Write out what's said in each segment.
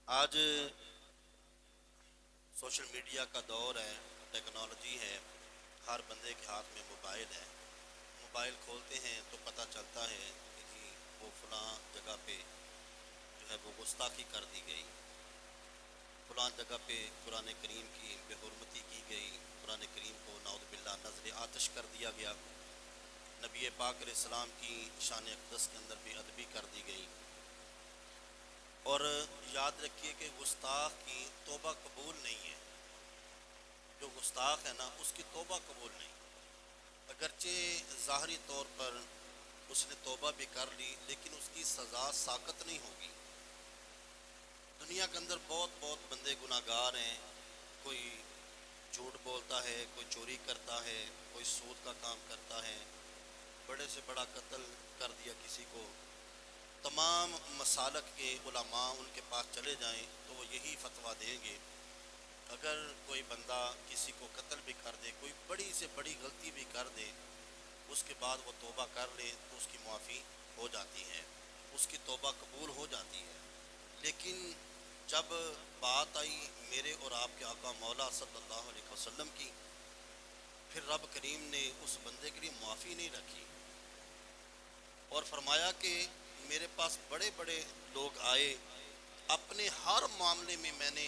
आज social media का दौर है, टेक्नोलॉजी है, हर बंदे के हाथ में मोबाइल है। मोबाइल खोलते हैं तो पता चलता है कि जी वो फलां जगह पे जो है वो गुस्ताखी कर दी गई, फलां जगह पे कुरान करीम की बेहुरमती की गई, कुरान करीम को नाउज़ुबिल्लाह नज़र आतिश कर दिया गया, नबी पाक अलैहिस्सलाम की शान अक़दस के अंदर बेअदबी कर दी गई। और याद रखिए कि गुस्ताख की तौबा कबूल नहीं है। जो गुस्ताख है ना, उसकी तौबा कबूल नहीं। अगरचे ज़ाहरी तौर पर उसने तौबा भी कर ली, लेकिन उसकी सज़ा साक़त नहीं होगी। दुनिया के अंदर बहुत बहुत बंदे गुनाहगार हैं। कोई झूठ बोलता है, कोई चोरी करता है, कोई सूद का काम करता है, बड़े से बड़ा कत्ल कर दिया किसी को। तमाम मसालक के उलमा उनके पास चले जाएं तो वो यही फतवा देंगे, अगर कोई बंदा किसी को कत्ल भी कर दे, कोई बड़ी से बड़ी गलती भी कर दे, उसके बाद वो तौबा कर ले तो उसकी माफ़ी हो जाती है, उसकी तौबा कबूल हो जाती है। लेकिन जब बात आई मेरे और आपके आका मौला सल्लल्लाहु अलैहि वसल्लम की, फिर रब करीम ने उस बंदे के लिए माफ़ी नहीं रखी और फरमाया कि मेरे पास बड़े बड़े लोग आए, अपने हर मामले में मैंने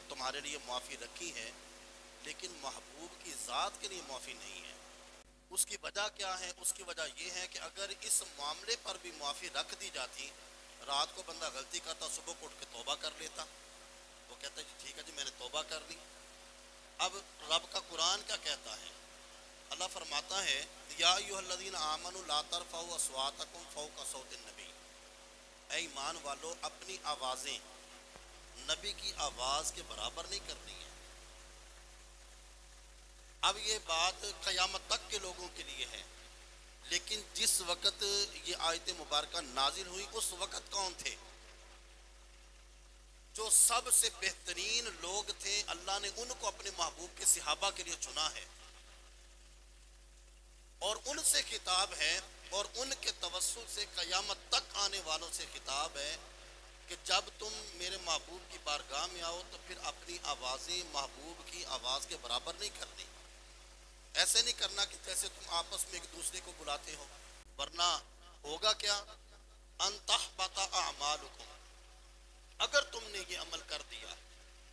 तुम्हारे लिए माफ़ी रखी है, लेकिन महबूब की ज़ात के लिए माफ़ी नहीं है। उसकी वजह क्या है? उसकी वजह यह है कि अगर इस मामले पर भी माफ़ी रख दी जाती, रात को बंदा गलती करता, सुबह को उठ के तौबा कर लेता, वो कहता जी ठीक है जी मैंने तौबा कर ली। अब रब का कुरान क्या कहता है? अल्लाह फरमाता है या अय्युहल्लज़ीना आमनू ला तरफ़ऊ अस्वातकुम फ़ौक़ सौतिन नबी, ऐ ईमान वालों अपनी आवाज़ें नबी की आवाज़ के बराबर नहीं करनी है। अब ये बात क़यामत तक के लोगों के लिए है, लेकिन जिस वक़्त ये आयत मुबारका नाजिल हुई उस वक़्त कौन थे? जो सबसे बेहतरीन लोग थे, अल्लाह ने उनको अपने महबूब के सहाबा के लिए चुना है और उनसे खिताब है और उनके तवस्सुल से क़यामत तक आने वालों से खिताब है कि जब तुम मेरे महबूब की बारगाह में आओ तो फिर अपनी आवाज़ें महबूब की आवाज़ के बराबर नहीं करनी। ऐसे नहीं करना कि जैसे तुम आपस में एक दूसरे को बुलाते हो, वरना होगा क्या? अंतहबता अमालुकुम, अगर तुमने ये अमल कर दिया,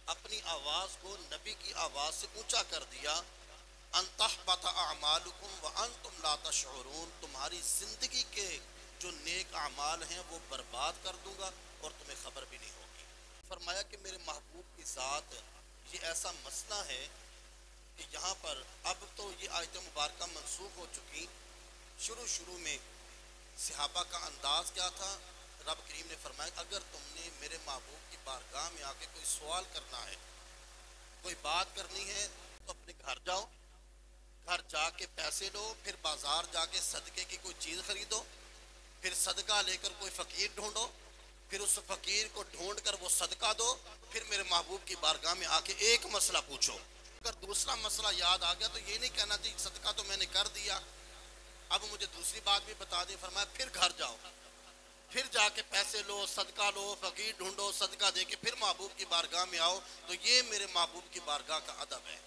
अपनी आवाज़ को नबी की आवाज़ से ऊंचा कर दिया, अंतहबता अमालुकुम व अंतुम ला तशऊरून, तुम्हारी जिंदगी के जो नेक अमाल हैं वो बर्बाद कर दूंगा और तुम्हें खबर भी नहीं होगी। फरमाया कि मेरे महबूब के साथ ये ऐसा मसला है कि यहाँ पर अब तो ये आयत मुबारका मनसूख हो चुकी। शुरू में सहाबा का अंदाज क्या था? रब करीम ने फरमाया अगर तुमने मेरे महबूब की बारगाह में आके कोई सवाल करना है, कोई बात करनी है, तो अपने घर जाओ, घर जाके पैसे लो, फिर बाजार जाके सदके की कोई चीज़ खरीदो, फिर सदका लेकर कोई फ़कीर ढूंढो, फिर उस फ़कीर को ढूंढ कर वो सदका दो, फिर मेरे महबूब की बारगाह में आके एक मसला पूछो। अगर दूसरा मसला याद आ गया तो ये नहीं कहना चाहिए सदका तो मैंने कर दिया, अब मुझे दूसरी बात भी बता दी। फरमाया फिर घर जाओ, फिर जाके पैसे लो, सदका लो, फ़कीर ढूंढो, सदका दे के फिर महबूब की बारगाह में आओ। तो ये मेरे महबूब की बारगाह का अदब है।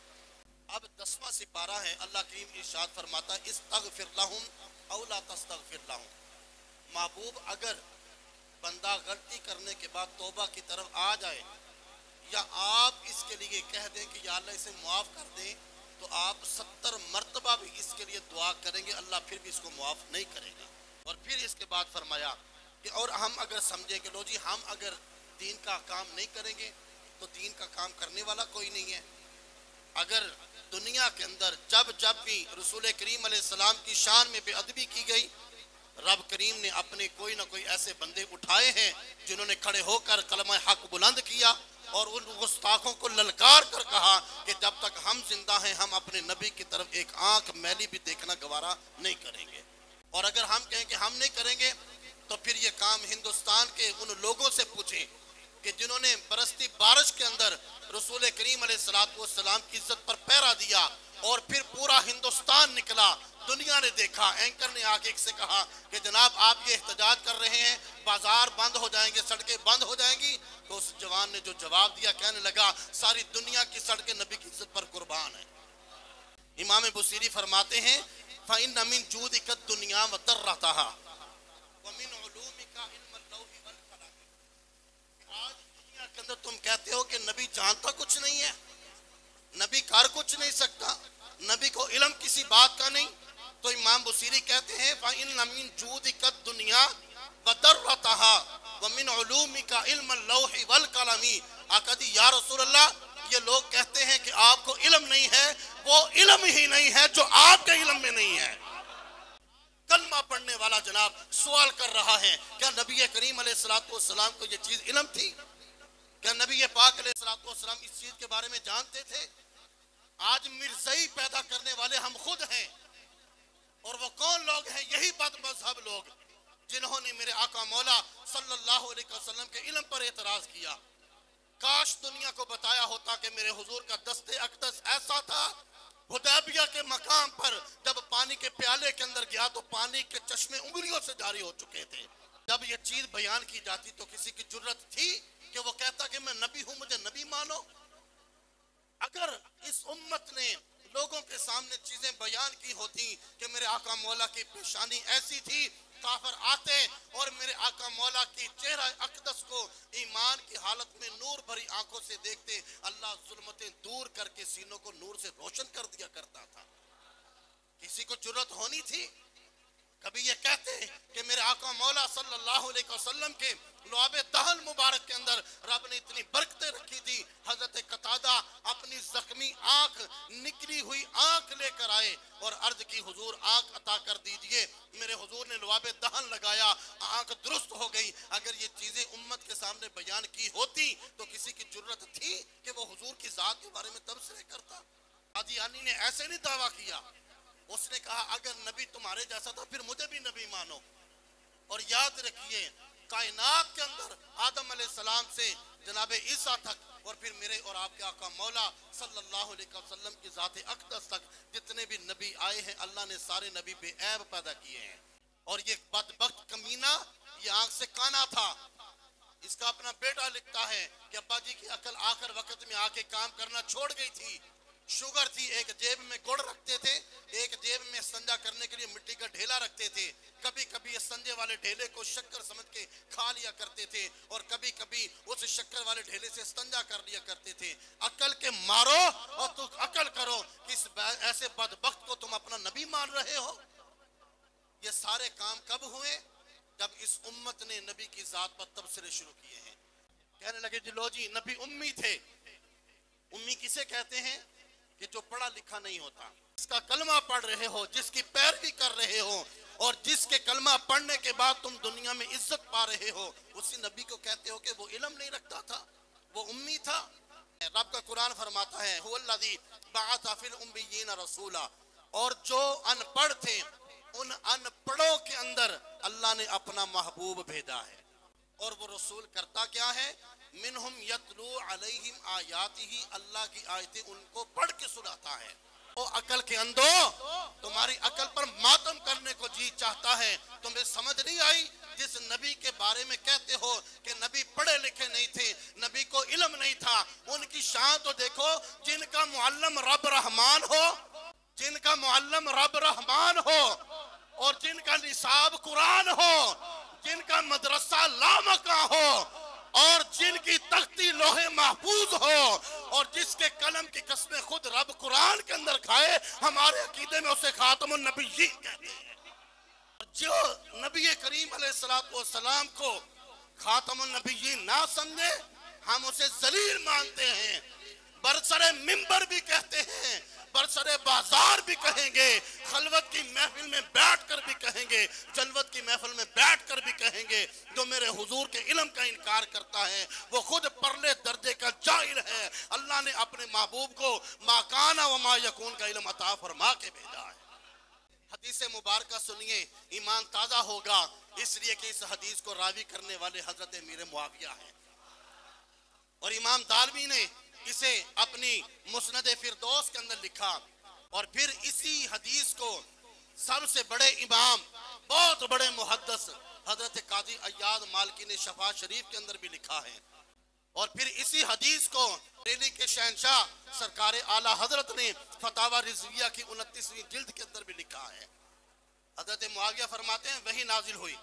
अब 10वां सिपारा है, अल्लाह करीम इरशाद फरमाता इस्तगफिर लहुम औ ला तस्तगफिर लहुम, महबूब अगर बंदा गलती करने के बाद तौबा की तरफ आ जाए या आप इसके लिए कह दें कि या अल्लाह इसे माफ़ कर दें, तो आप 70 मरतबा भी इसके लिए दुआ करेंगे, अल्लाह फिर भी इसको माफ़ नहीं करेगा। और फिर इसके बाद फरमाया कि और हम अगर समझें कि लो जी हम अगर दीन का काम नहीं करेंगे तो दीन का काम करने वाला कोई नहीं है। अगर दुनिया के अंदर जब जब भी रसूल करीम अलैहिस्सलाम की शान में बेअदबी की गई, रब करीम ने अपने कोई ना कोई ऐसे बंदे उठाए हैं जिन्होंने खड़े होकर कलमा हक बुलंद किया और उन गुस्ताखों को ललकार कर कहा कि जब तक हम जिंदा हैं हम अपने नबी की तरफ एक आंख मैली भी देखना गवारा नहीं करेंगे। और अगर हम कहें कि हम नहीं करेंगे तो फिर ये काम हिंदुस्तान के उन लोगों से पूछें कि जिन्होंने बरसती बारिश के अंदर रसूल करीम अलैहिस्सलाम की इज्जत पर पहरा दिया और फिर पूरा हिंदुस्तान निकला, दुनिया ने देखा, एंकर ने आके एक से कहा कि जनाब आप ये एहतजाज कर रहे हैं, बाजार बंद हो जाएंगे, सड़कें बंद हो जाएंगी, तो उस जवान ने जो जवाब दिया, कहने लगा सारी दुनिया की सड़कें नबी की इज्जत पर कुर्बान है। इमाम बुसीरी फरमाते हैं फ़इन मिन जूदिका दुनिया व दर्रतहा व मिन उलूमिका इल्मुल लौहि वल कलम। आज दुनिया के अंदर तुम कहते हो कि नबी जानता कुछ नहीं है, नबी कर कुछ नहीं सकता, नबी को इल्म किसी बात का नहीं। तो इमाम बुसीरी कहते हैं फ़इन मिन जूदिका दुनिया व दर्रतहा व मिन उलूमिका इल्मुल लौहि वल कलम। आका दी या रसूल अल्लाह, ये लोग कहते हैं कि आपको इल्म नहीं है, वो इल्म ही नहीं है जो आपके इल्म में नहीं है। कलमा पढ़ने वाला जनाब सवाल कर रहा है, क्या नबी करीम अलैहिस्सलाम को ये चीज इल्म थी? क्या नबी पाक अलैहिस्सलाम इस चीज के बारे में जानते थे? आज मिर्ज़ई पैदा करने वाले हम खुद हैं। और वो कौन लोग हैं? यही बद मजहब लोग जिन्होंने मेरे आका मौला सल्लल्लाहु अलैहि वसल्लम के इल्म पर एतराज किया। काश दुनिया को बताया होता कि मेरे हुजूर का दस्ते अक़दस ऐसा था, हुदैबिया के मकाम पर जब पानी के प्याले के अंदर गया तो पानी के चश्मे उंगलियों से जारी हो चुके थे। जब ये चीज बयान की जाती तो किसी की जुर्रत थी कि वो कहता कि मैं नबी हूं, मुझे नबी मानो? अगर इस उम्मत ने लोगों के सामने चीजें बयान की होती कि मेरे आका मौला की पेशानी ऐसी थी, काफिर आते और मेरे आका मौला की चेहरा अक़दस को ईमान की हालत में नूर भरी आंखों से देखते, अल्लाह जुल्मतें दूर करके सीनों को नूर से रोशन कर दिया करता था। किसी को जुर्रत होनी थी? कभी ये कहते कि मेरे आका मौला सल्लल्लाहु अलैहि वसल्लम के लुआबे दहन मुबारक के अंदर रब ने इतनी बरकतें रखी थी। हजरत कतादा अपनी जख्मी आंख, निकली हुई आंख लेकर आए और अर्ज की हुजूर आंख अता कर दीजिए। मेरे हुजूर ने लुआबे दहन लगाया, आंख दुरुस्त हो गई। अगर ये चीजें उम्मत के सामने बयान की होती तो किसी की जुर्रत थी कि वो हुजूर की जात के बारे में तबसरे करता? कादियानी ने ऐसे नहीं दावा किया, उसने कहा अगर नबी तुम्हारे जैसा था फिर मुझे भी नबी मानो। और याद रखिए कायनात के अंदर आदम अलैहिस्सलाम से जनाब ईसा तक और फिर मेरे और आपके आका मौला सल्लल्लाहु अलैहि वसल्लम की ज़ात अक़दस तक जितने भी नबी आए हैं, अल्लाह ने सारे नबी बेऐब पैदा किए हैं। और ये बदबख्त कमीना ये आंख से काना था। इसका अपना बेटा लिखता है कि अब्बा जी की अकल आखिर वक्त में आके काम करना छोड़ गई थी। शुगर थी, एक जेब में गुड़ रखते थे, एक जेब में संजा करने के लिए मिट्टी का ढेला रखते थे। कभी कभी इस संजे वाले ढेले को शक्कर समझ के खा लिया करते थे और कभी कभी उस शक्कर वाले ढेले से संजा कर लिया करते थे। अकल के मारो और तुम अकल करो कि इस ऐसे बदबख्त को तुम अपना नबी मान रहे हो। ये सारे काम कब हुए? जब इस उम्मत ने नबी की जात पर तबसरे शुरू किए हैं। कहने लगे जी लो जी नबी उम्मी थे। उम्मी किसे कहते हैं? कि जो पढ़ा लिखा नहीं होता, जिसका कलमा पढ़ रहे हो, जिसकी पैरवी कर रहे हो और जिसके कलमा पढ़ने के बाद तुम दुनिया में इज्जत पा रहे हो, उसी नबी को कहते हो कि वो इल्म नहीं रखता था, वो उम्मी था। रब का कुरान फरमाता है हुवल्लज़ी बअसा फिल उम्मिय्यीन रसूला, और जो अनपढ़ थे उन अनपढ़ों के अंदर अल्लाह ने अपना महबूब भेजा है। और वो रसूल करता क्या है? मिनहुम यतलू अलैहिम आयातिही, अल्लाह की आयतें उनको पढ़ के सुनाता है। ओ अकल के अंधो, तुम्हारी अकल पर मातम करने को जी चाहता है। तुम्हें समझ नहीं आई? जिस नबी के बारे में कहते हो कि नबी पढ़े लिखे नहीं थे, नबी को इल्म नहीं था, उनकी शान तो देखो। जिनका मुअल्लिम रब रहमान हो, जिनका मुअल्लिम रब रहमान हो और जिनका निसाब कुरान हो, जिनका मदरसा लामका हो और जिनकी तख्ती लोहे महफूज हो और जिसके कलम की कसमें खुद रब कुरान के अंदर खाए, हमारे अकीदे में उसे खातमुन नबिय्यीन कहते हैं। जो नबी करीम अलैहिस्सलाम को खातमुन नबिय्यीन ना समझे, हम उसे जलील मानते हैं। बरसरे मिंबर भी कहते हैं, बरसरे बाजार भी कहेंगे, खलवत की महफिल में बैठकर भी कहेंगे, जलवत की महफिल में बैठकर भी कहेंगे। जो मेरे हुजूर के इल्म का इनकार करता है वो खुद परले दर्जे का जाहिल है। अल्लाह ने अपने महबूब को मा काना व मा यकून का इल्म अता फरमा के भेजा है। हदीस मुबारक सुनिए, ईमान ताजा होगा, इसलिए कि इस हदीस को रावी करने वाले हजरत अमीर मुआविया हैं और इमाम दालवी ने इसे अपनी मुस्नद फिरदौस के अंदर लिखा। और फिर इसी हदीस को सबसे बड़े इमाम, बहुत बड़े मुहद्दिस हजरत काजी अय्याद मालकी ने शफा शरीफ के अंदर भी लिखा है। और फिर इसी हदीस को बरेली के शहंशाह सरकार आला हजरत ने फतावा रिजविया की 29वीं जिल्द के अंदर भी लिखा है। हजरत मुआविया फरमाते हैं वही नाजिल हुई,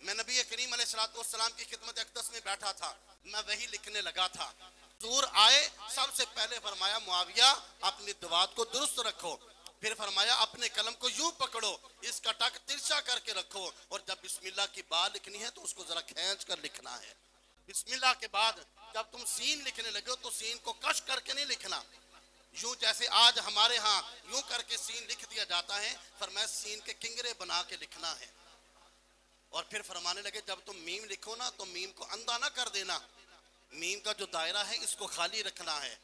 मैं नबी करीम अलैहिस्सलाम की खिदमत अक़दस में बैठा था, मैं वही लिखने लगा था। हुजूर आए, सबसे पहले फरमाया मुआविया अपनी दवात को दुरुस्त रखो, फिर फरमाया अपने कलम को यूं पकड़ो, इसका टक तिरछा करके रखो, और जब बिस्मिल्लाह की बात लिखनी है तो उसको जरा खींच कर लिखना है। बिस्मिल्लाह के बाद जब तुम सीन लिखने लगे हो तो सीन को कश करके नहीं लिखना, यूं जैसे आज हमारे यहाँ यूं करके सीन लिख दिया जाता है, फरमाया सीन के किंगरे बना के लिखना है। और फिर फरमाने लगे जब तुम मीम लिखो ना तो मीम को अंधा ना कर देना, मीम का जो दायरा है इसको खाली रखना है।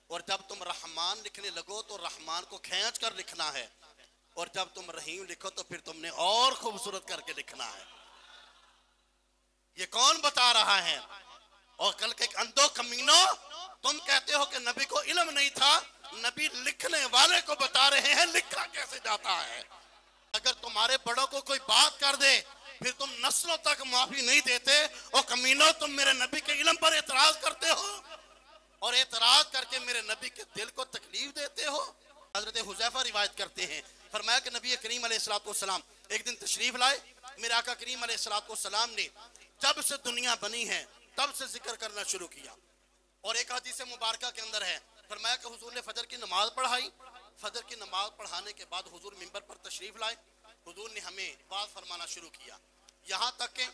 और जब तुम रहमान लिखने लगो तो रहमान को खींच कर लिखना है, और जब तुम रहीम लिखो तो फिर तुमने और खूबसूरत करके लिखना है। ये कौन बता रहा है? और कल के अंधो कमीनो, तुम कहते हो कि नबी को इल्म नहीं था, नबी लिखने वाले को बता रहे हैं लिखा कैसे जाता है। अगर तुम्हारे बड़ों को कोई बात कर दे फिर तुम नस्लों तक माफी नहीं देते, और कमीनो तुम मेरे नबी के इल्म पर एतराज करते हो और एतराज करके मेरे नबी के दिल को तकलीफ देते हो। हजरत हुज़ैफा रिवायत करते हैं, फरमाया कि नबी करीम अलैहिस्सलाम एक दिन तशरीफ लाए, मेरे आका करीम अलैहिस्सलाम ने जब से दुनिया बनी है तब से जिक्र करना शुरू किया। और एक हदीस मुबारक के अंदर है, फरमाया कि हुजूर ने फजर की नमाज पढ़ाई, फजर की नमाज पढ़ाने के बाद हुजूर मिंबर पर तशरीफ लाए, हुजूर ने हमें बात फरमाना शुरू किया, यहाँ तक के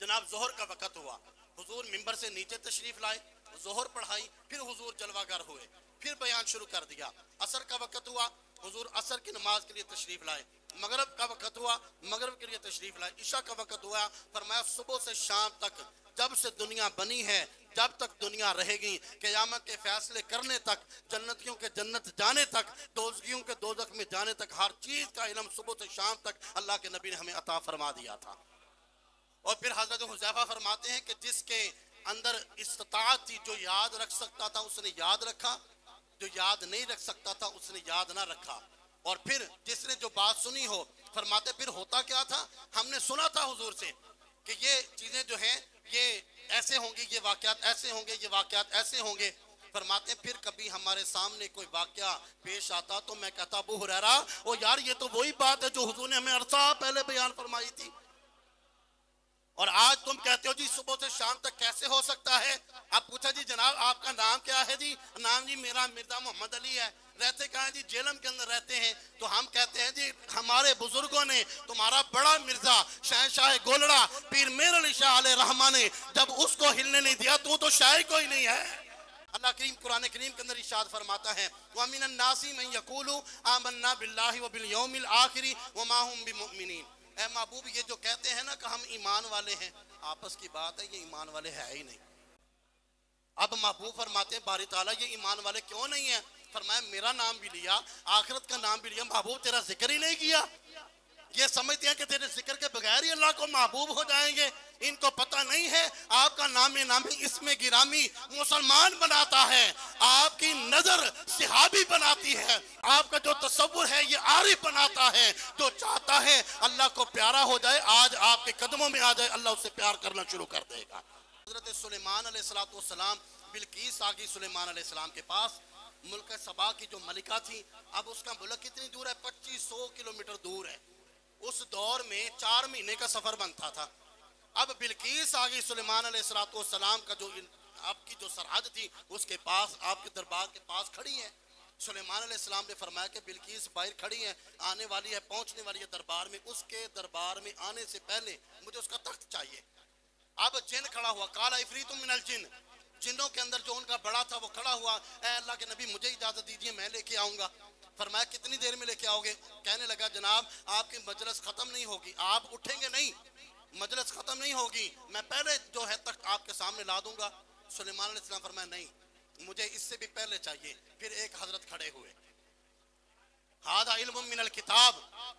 जनाब जोहर का वक़्त हुआ, हुजूर मिंबर से नीचे तशरीफ लाए, जोहर पढ़ाई, फिर हुजूर जलवागर हुए, फिर बयान शुरू कर दिया। असर का वक़्त हुआ, हुजूर असर की नमाज के लिए तशरीफ लाए, मगरब का वक़्त हुआ, मगरब के लिए तशरीफ लाए, इशा का वक़्त हुआ, फरमाया सुबह से शाम तक जब से दुनिया बनी है जब तक दुनिया रहेगी, क़यामत के फैसले करने तक, जन्नतियों के जन्नत जाने तक, दोज़खियों के दोज़ख में जाने तक, हर चीज़ का इल्म सुबह से शाम तक अल्लाह के नबी ने हमें अता फरमा दिया था। और फिर हज़रत हुज़ैफा फरमाते हैं कि जिसके अंदर इस्तिताअत थी, जो याद रख सकता था उसने याद रखा, जो याद नहीं रख सकता था उसने याद ना रखा। और फिर जिसने जो बात सुनी हो, फरमाते फिर होता क्या था, हमने सुना था हुजूर से कि ये चीज़ें जो हैं ये ऐसे होंगी, ये वाक़यात ऐसे होंगे, ये वाक़यात ऐसे होंगे। फरमाते फिर कभी हमारे सामने कोई वाक़या पेश आता तो मैं कहता अबू हुरैरा, ओ यार ये तो वही बात है जो हुजूर ने हमें अरसा पहले बयान फरमाई थी, और आज तुम कहते हो जी सुबह से शाम तक कैसे हो सकता है। अब पूछा जी जनाब आपका नाम क्या है? जी नाम जी मेरा मिर्जा मोहम्मद अली है, रहते कहाँ हैं? जी जेलम के अंदर रहते हैं। तो हम कहते हैं जी हमारे बुजुर्गों ने तुम्हारा बड़ा मिर्जा शहंशाह गोलड़ा पीर मेर अली शाह अलैहि रहमा ने जब उसको हिलने नहीं दिया तो शाही कोई नहीं है। अल्लाह करीम कुरान करीम के अंदर इरशाद फरमाता है, व मिनन नासी मन यकूलु आमन्ना बिल्लाहि व बिल यौमिल आखिरी व मा हुम बिमुमिनीन। ऐ महबूब ये जो कहते हैं ना कि हम ईमान वाले हैं, आपस की बात है, ये ईमान वाले है ही नहीं। अब महबूब फरमाते हैं बारी ताला ये ईमान वाले क्यों नहीं है? फरमाया मेरा नाम भी लिया, आखिरत का नाम भी लिया, महबूब तेरा जिक्र ही नहीं किया। ये समझते हैं कि तेरे जिक्र के बगैर ही अल्लाह को महबूब हो जाएंगे। इनको पता नहीं है आपका नामी इसमें गिरामी मुसलमान बनाता है, आपकी नजर सिहाबी बनाती है, आपका जो तसव्वुर है ये आरिफ बनाता है। जो चाहता है अल्लाह को प्यारा हो जाए, आज आपके कदमों में आ जाए, अल्लाह उससे प्यार करना शुरू कर देगा। हज़रत सुलेमान अलैहिस्सलाम बिल्कीस आ गई सुलेमान अलैहिस्सलाम के पास, मुल्क सबा की जो मलिका थी। अब उसका मुल्क कितनी दूर है? 2500 किलोमीटर दूर है। उस दौर में 4 महीने का सफर बनता था। अब बिल्कीस आ गई सुलेमान अलैहिस्सलाम का जो आपकी जो सरहद थी उसके पास, आपके दरबार के पास खड़ी है। सुलेमान अलैहिस्सलाम ने फरमाया कि बिल्कीस बाहर खड़ी है, आने वाली है, पहुंचने वाली है दरबार में, उसके दरबार में आने से पहले मुझे उसका तख्त चाहिए। अब जिन खड़ा हुआ, काला इफरीतुम मिनल जिन, जिन्नों के अंदर जो उनका बड़ा था वो खड़ा हुआ, ऐ अल्लाह के नबी मुझे इजाजत दीजिए मैं लेके आऊंगा। फरमाया कितनी देर में लेके आओगे? कहने लगा जनाब आपकी मजलिस खत्म नहीं होगी, आप उठेंगे नहीं, मजलिस खत्म नहीं होगी, मैं पहले जो है तख्त आपके सामने ला दूंगा। सुलेमान अलैहिस्सलाम फरमाया नहीं, मुझे इससे भी पहले चाहिए। फिर एक हजरत खड़े हुए, हादा इल्मुम मिनल किताब,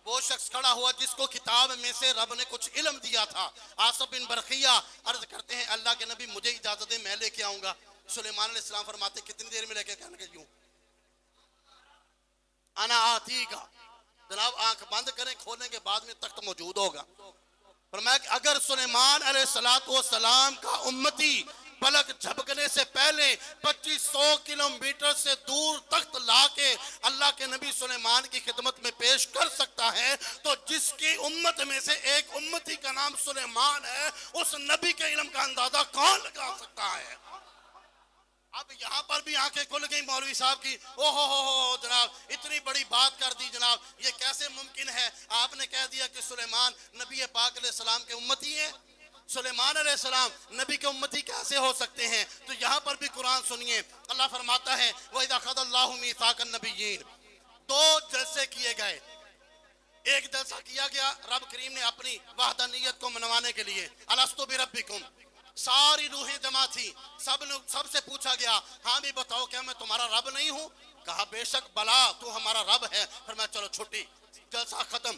वो शख्स खड़ा हुआ जिसको किताब में से रब ने कुछ इल्म दिया था। आसिफ बिन बरखिया अर्ज करते हैं अल्लाह के नबी मुझे इजाजत दे मैं लेके आऊंगा। सुलेमान अलैहिस्सलाम फरमाते कितनी देर में लेके? कहने के यूं अना आती का, जनाब आंख बंद करें, खोलने के बाद में तख्त मौजूद होगा। फरमाया कि अगर सुलेमान अलैहिस्सलाम का उम्मती पलक झपकने से पहले 2500 किलोमीटर से दूर तख्त लाके अल्लाह के नबी सुलेमान की खिदमत में पेश कर सकता है, तो जिसकी उम्मत में से एक उम्मती का नाम सुलेमान है, उस नबी के इल्म का अंदाजा कौन लगा सकता है? अब यहाँ पर भी आंखें खुल गई मौलवी साहब की। ओहो हो जनाब, इतनी बड़ी बात कर दी जनाब, ये कैसे मुमकिन है? आपने कह दिया कि सुलेमान नबी पाक अलैहिस्सलाम के उम्मती हैं। सुलेमान अलैहिस्सलाम नबी के उम्मती कैसे हो सकते हैं? तो यहाँ पर भी कुरान सुनिए, अल्लाह फरमाता है वइज़ा ख़ज़ल्लाहु मीसाक़न नबिय्यीन, 2 जलसे किए गए। एक जलसा किया गया रब करीम ने अपनी वहदानियत को मनवाने के लिए, अलस्तु बिरब्बिकुम, सारी रूहें जमा थी, सबसे पूछा गया हाँ भी बताओ क्या मैं तुम्हारा रब नहीं हूँ? कहा बेशक बला तू हमारा रब है। फिर मैं चलो छुट्टी, जलसा खत्म।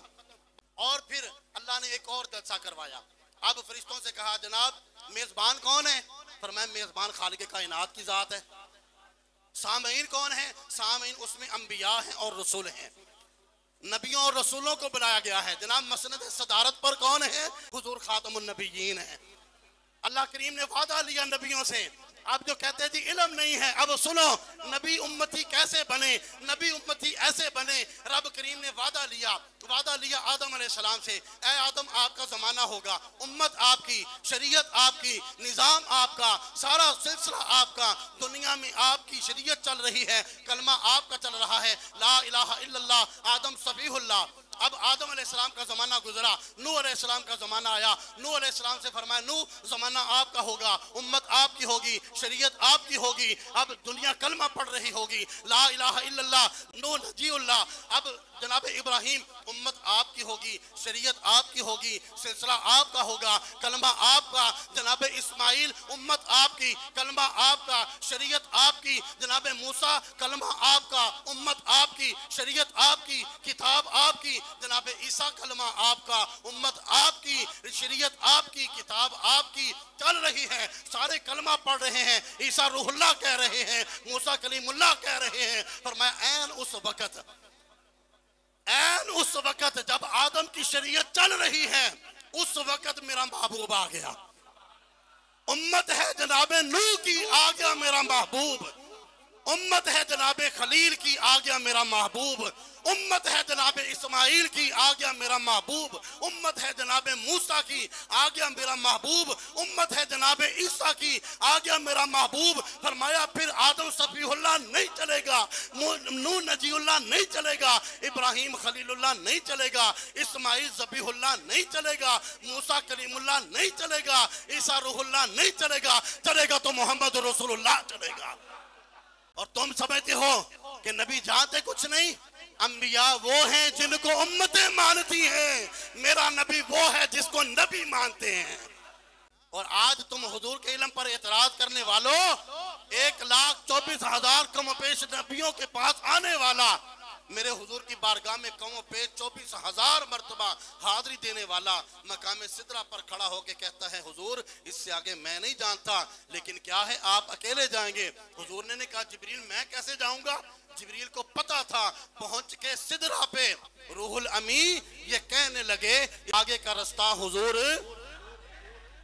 और फिर अल्लाह ने एक और जलसा करवाया। अब फरिश्तों से कहा जनाब मेजबान कौन है? फिर मैं मेजबान खालिक कायनात की जात है। सामीन कौन है? सामीन उसमें अंबिया हैं और रसूल हैं, नबियों और रसूलों को बुलाया गया है। जनाब मसनद सदारत पर कौन है? हुजूर खातमुन नबिय्यीन है। अल्लाह करीम ने वादा लिया नबियों से। अब जो कहते जी इल्म नहीं है, अब सुनो नबी उम्मती कैसे बने, नबी उम्मती ऐसे बने। रब करीम ने वादा लिया आदम अलैहिस्सलाम से, ऐ आदम आपका ज़माना होगा, उम्मत आपकी, शरीयत आपकी, निज़ाम आपका, सारा सिलसिला आपका, दुनिया में आपकी शरीयत चल रही है, कलमा आपका चल रहा है, ला इलाहा इल्लल्लाह, आदम सफीहुल्लाह। अब आदम अलैहिस्सलाम का ज़माना गुजरा, नूह अलैहिस्सलाम का ज़माना आया। नूह अलैहिस्सलाम से फरमाया नूह ज़माना आपका होगा, उम्मत आपकी होगी, शरीयत आपकी होगी, अब दुनिया कलमा पढ़ रही होगी, ला इलाहा इल्लल्लाह, नूह नजीउल्लाह। अब जनाब इब्राहीम उम्मत आपकी होगी, शरीयत आपकी होगी, सिलसिला आपका होगा, कलमा आपका। जनाब इस्माइल उम्मत आपकी, कलमा आपका, शरीयत आपकी। जनाब मूसा कलमा आपका, उम्मत आपकी, शरीयत आपकी, किताब आपकी। जनाब ईसा कलमा आपका, उम्मत आपकी, शरीयत आपकी, किताब आपकी। चल रही है, सारे कलमा पढ़ रहे हैं, ईसा रूहुल्लाह कह रहे हैं, मूसा कलीमुल्लाह कह रहे हैं। और मैं ऐन उस वक़्त जब आदम की शरीयत चल रही है, उस वक़्त मेरा महबूब आ गया। उम्मत है जनाबे नूह की, आ गया मेरा महबूब। उम्मत है जनाबे खलील की, आ गया मेरा महबूब। उम्मत है जनाबे इस्माइल की, आ गया मेरा महबूब। उम्मत है जनाबे मूसा की, आ गया मेरा महबूब। उम्मत है जनाबे ईसा की, आ गया मेरा महबूब। फरमाया फिर आदम सफीहुल्लाह नहीं चलेगा, नूह नजीउल्लाह नहीं चलेगा, इब्राहिम खलीलुल्लाह नहीं चलेगा, इस्माइल ज़बीहुल्लाह नहीं चलेगा, मूसा कलीमुल्लाह नहीं चलेगा, ईसा रूहुल्लाह नहीं चलेगा। चलेगा तो मोहम्मद रसूलुल्लाह चलेगा। और तुम समझते हो कि नबी जानते कुछ नहीं? अंबिया वो हैं जिनको उम्मतें मानती हैं, मेरा नबी वो है जिसको नबी मानते हैं। और आज तुम हुजूर के इल्म पर एतराज करने वालों, 1,24,000 कम पेश नबियों के पास आने वाला, मेरे हुजूर की बारगाह में कम पेश 24,000 मर्तबा हाजिरी देने वाला मकाम सिदरा पर खड़ा होकर कहता है हुजूर इससे आगे मैं नहीं जानता, लेकिन क्या है आप अकेले जाएंगे। हुजूर ने कहा जिब्रील मैं कैसे जाऊंगा? जिब्रील को पता था। पहुंच के सिदरा पे रूहुल अमी ये कहने लगे आगे का रास्ता हुजूर,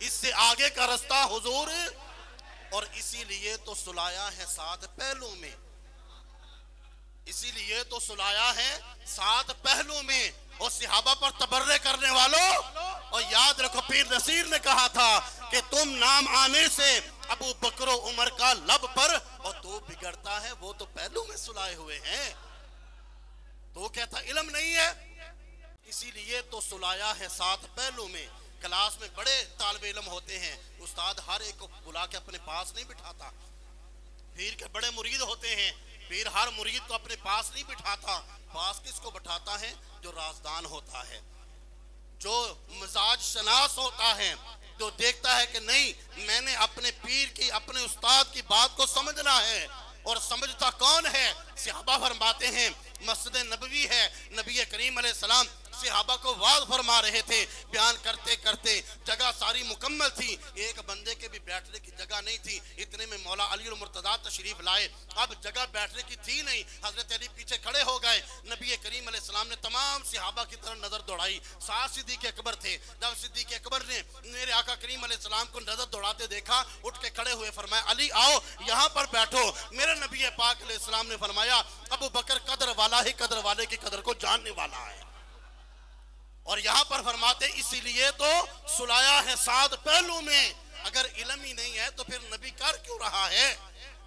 इससे आगे का रास्ता हुजूर। और इसीलिए तो सुलाया है 7 पहलू में, इसीलिए तो सुलाया है 7 पहलू में। और सहाबा पर तबर्रे करने वालों, और याद रखो पीर नसीर ने कहा था कि तुम नाम आने से अबू बकर उमर का लब पर, और तो बिगड़ता है वो तो पहलू में सुलाए हुए हैं, तो कहता इल्म नहीं है। इसीलिए तो सुलाया है 7 पहलू में। क्लास में बड़े तालिब इल्म होते हैं, उस्ताद हर एक को बुला के अपने पास नहीं बिठाता। पीर के बड़े मुरीद होते हैं, पीर हर मुरीद को अपने पास नहीं बिठाता। पास किसको बिठाता है? जो राजदान होता है, जो मिजाज शनास होता है, जो देखता है कि नहीं मैंने अपने पीर की, अपने उस्ताद की बात को समझना है। और समझता कौन है? सहाबा फरमाते हैं मस्जिद नबवी है, नबी करीम अलैहिस्सलाम सहाबा को वाज फरमा रहे थे। बयान करते करते जगह सारी मुकम्मल थी, एक बंदे के भी बैठने की जगह नहीं थी। इतने में मौला अली और मुर्तजा तशरीफ लाए। अब जगह बैठने की थी नहीं, हजरत अली पीछे खड़े हो गए। नबी करीम अलैहिस्सलाम ने तमाम सहाबा की तरफ नजर दौड़ाई। साथ सिद्दीक अकबर थे। जब सिद्दीक अकबर ने मेरे आका करीम अलैहिस्सलाम को नजर दौड़ाते देखा, उठ के खड़े हुए, फरमाया अली आओ यहाँ पर बैठो। मेरे नबी पाक अलैहिस्सलाम ने फरमाया अबू बकर कदर वाला ही कदर वाले की कदर को जानने वाला है। और यहाँ पर फरमाते इसीलिए तो सुलाया है सात पहलू में। अगर इल्म ही नहीं है तो फिर नबी कर क्यों रहा है?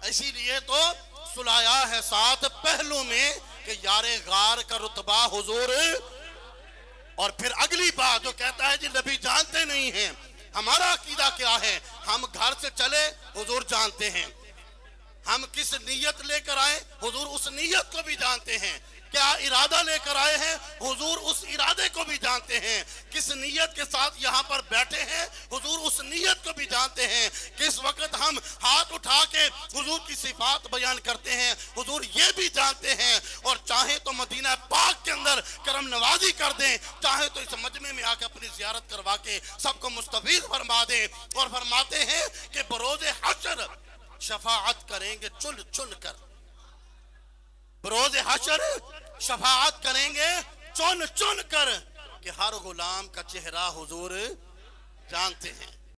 इसीलिए तो सुलाया है सात पहलू में कि यारे गार का रुतबा हुजूर। और फिर अगली बात जो कहता है जी नबी जानते नहीं हैं। हमारा अकीदा क्या है? हम घर से चले हुजूर जानते हैं, हम किस नीयत लेकर आए हुजूर उस नीयत को भी जानते हैं, क्या इरादा लेकर आए हैं हुजूर उस इरादे को भी जानते हैं, किस नीयत के साथ यहाँ पर बैठे हैं हुजूर उस नीयत को भी जानते हैं, किस वक्त हम हाथ उठा के हुजूर की सिफात बयान करते हैं हुजूर ये भी जानते हैं। और चाहे तो मदीना पाक के अंदर करम नवाजी कर दें, चाहे तो इस मजमे में आकर अपनी जियारत करवा के सबको मुस्तफीद फरमा दें। और फरमाते हैं कि बरोज़े हश्र शफाअत करेंगे चुन चुन कर, बरोज़े हश्र शफाअत करेंगे चुन चुन कर कि हर गुलाम का चेहरा हुजूर जानते हैं।